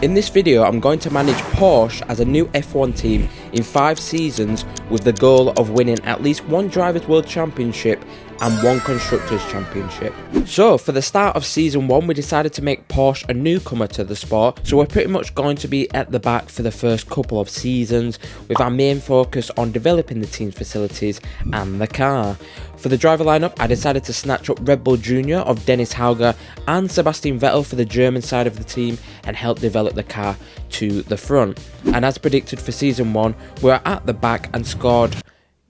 In this video, I'm going to manage Porsche as a new F1 team in 5 seasons with the goal of winning at least one Drivers' World Championship and one Constructors' Championship. So for the start of season 1, we decided to make Porsche a newcomer to the sport, so we're pretty much going to be at the back for the first couple of seasons, with our main focus on developing the team's facilities and the car. For the driver lineup, I decided to snatch up Red Bull Jr. of Dennis Hauger and Sebastian Vettel for the German side of the team and help develop the car to the front. And as predicted for season 1, we were at the back and scored,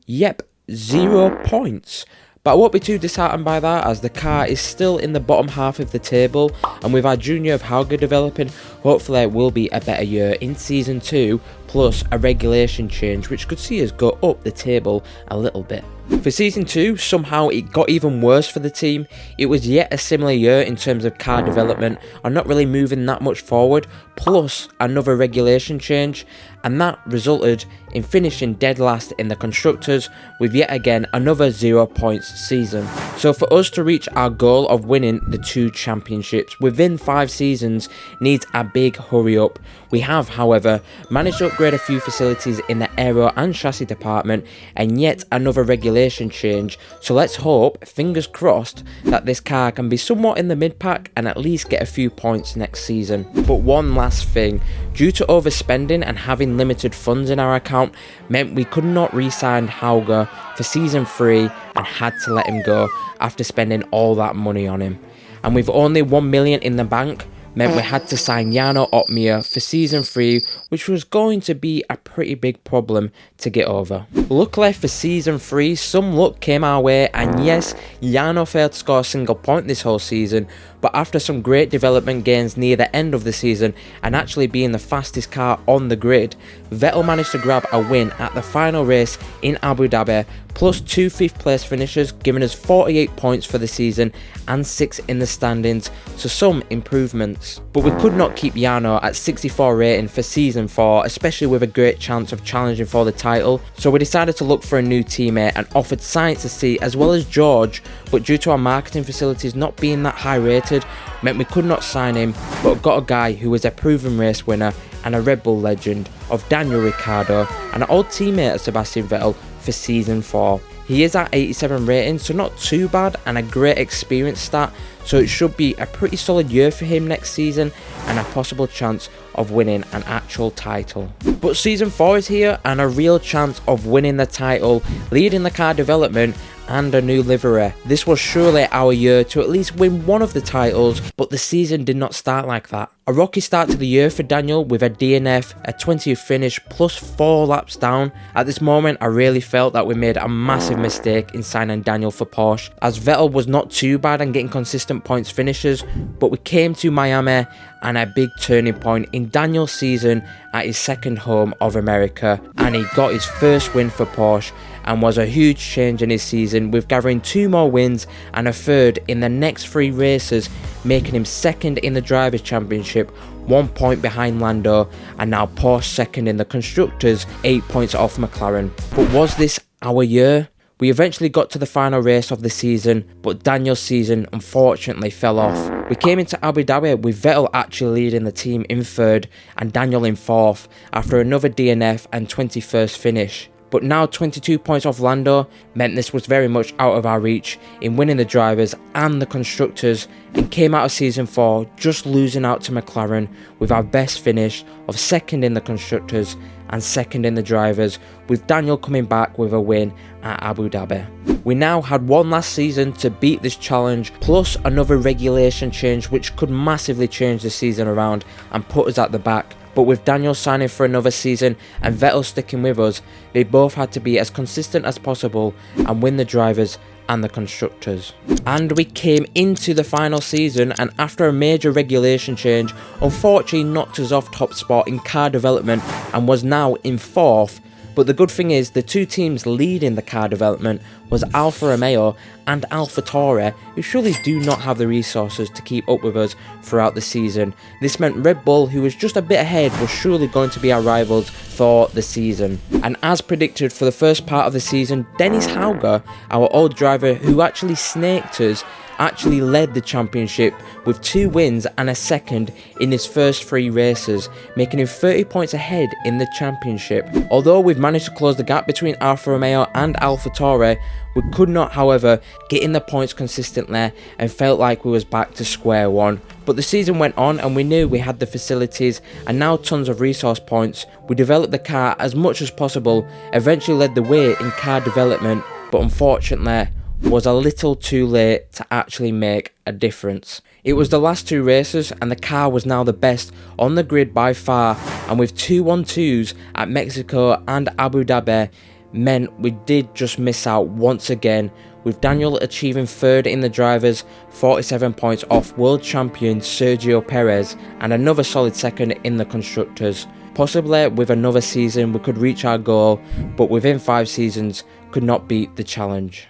0 points. But I won't be too disheartened by that, as the car is still in the bottom half of the table, and with our junior of Hauger developing, hopefully it will be a better year in season 2, plus a regulation change which could see us go up the table a little bit. For season 2, somehow it got even worse for the team. It was yet a similar year in terms of car development and not really moving that much forward, plus another regulation change, and that resulted in finishing dead last in the Constructors with yet again another 0 points season. So for us to reach our goal of winning the 2 championships within 5 seasons needs a big hurry up. We have, however, managed to upgrade a few facilities in the aero and chassis department and yet another regulation change, so let's hope, fingers crossed, that this car can be somewhat in the mid-pack and at least get a few points next season. But one last thing, due to overspending and having limited funds in our account meant we could not re-sign Hauger for season 3 and had to let him go after spending all that money on him. And with only 1 million in the bank, meant we had to sign Jarno Opmeer for season 3, which was going to be a pretty big problem to get over. Luckily for season 3, some luck came our way, and yes, Jarno failed to score a single point this whole season, but after some great development gains near the end of the season and actually being the fastest car on the grid, Vettel managed to grab a win at the final race in Abu Dhabi, plus 2 5th place finishes, giving us 48 points for the season and 6 in the standings, so some improvements. But we could not keep Jarno at 64 rating for season 4, especially with a great chance of challenging for the title, so we decided to look for a new teammate and offered Science to see as well as George, but due to our marketing facilities not being that high rated, meant we could not sign him, but got a guy who was a proven race winner and a Red Bull legend of Daniel Ricciardo and an old teammate of Sebastian Vettel for season 4. He is at 87 rating, so not too bad, and a great experience stat, so it should be a pretty solid year for him next season and a possible chance of winning an actual title. But season 4 is here and a real chance of winning the title, leading the car development and a new livery. This was surely our year to at least win one of the titles, but the season did not start like that. A rocky start to the year for Daniel with a DNF, a 20th finish plus 4 laps down. At this moment I really felt that we made a massive mistake in signing Daniel for Porsche, as Vettel was not too bad and getting consistent points finishes, but we came to Miami and a big turning point in Daniel's season at his second home of America, and he got his first win for Porsche and was a huge change in his season, with gathering 2 more wins and a 3rd in the next 3 races, making him 2nd in the Drivers' Championship, 1 point behind Lando, and now Porsche 2nd in the Constructors, 8 points off McLaren. But was this our year? We eventually got to the final race of the season, but Daniel's season unfortunately fell off. We came into Abu Dhabi with Vettel actually leading the team in 3rd and Daniel in 4th after another DNF and 21st finish. But now 22 points off Lando meant this was very much out of our reach in winning the Drivers and the Constructors, and came out of season 4 just losing out to McLaren with our best finish of 2nd in the Constructors and 2nd in the Drivers, with Daniel coming back with a win at Abu Dhabi. We now had one last season to beat this challenge, plus another regulation change which could massively change the season around and put us at the back. But with Daniel signing for another season and Vettel sticking with us, they both had to be as consistent as possible and win the Drivers and the Constructors. And we came into the final season, and after a major regulation change, unfortunately knocked us off top spot in car development and was now in 4th. But the good thing is, the 2 teams leading the car development was Alfa Romeo and AlphaTauri, who surely do not have the resources to keep up with us throughout the season. This meant Red Bull, who was just a bit ahead, was surely going to be our rivals for the season. And as predicted for the first part of the season, Dennis Hauger, our old driver who actually snaked us actually led the championship with 2 wins and a second in his first 3 races, making him 30 points ahead in the championship. Although we've managed to close the gap between Alfa Romeo and AlphaTauri, we could not, however, get in the points consistently and felt like we was back to square one. But the season went on and we knew we had the facilities and now tons of resource points. We developed the car as much as possible, eventually led the way in car development, but unfortunately was a little too late to actually make a difference. It was the last 2 races and the car was now the best on the grid by far, and with 2 1-2s at Mexico and Abu Dhabi meant we did just miss out once again, with Daniel achieving 3rd in the drivers, 47 points off world champion Sergio Perez, and another solid 2nd in the constructors. Possibly with another season we could reach our goal, but within 5 seasons could not beat the challenge.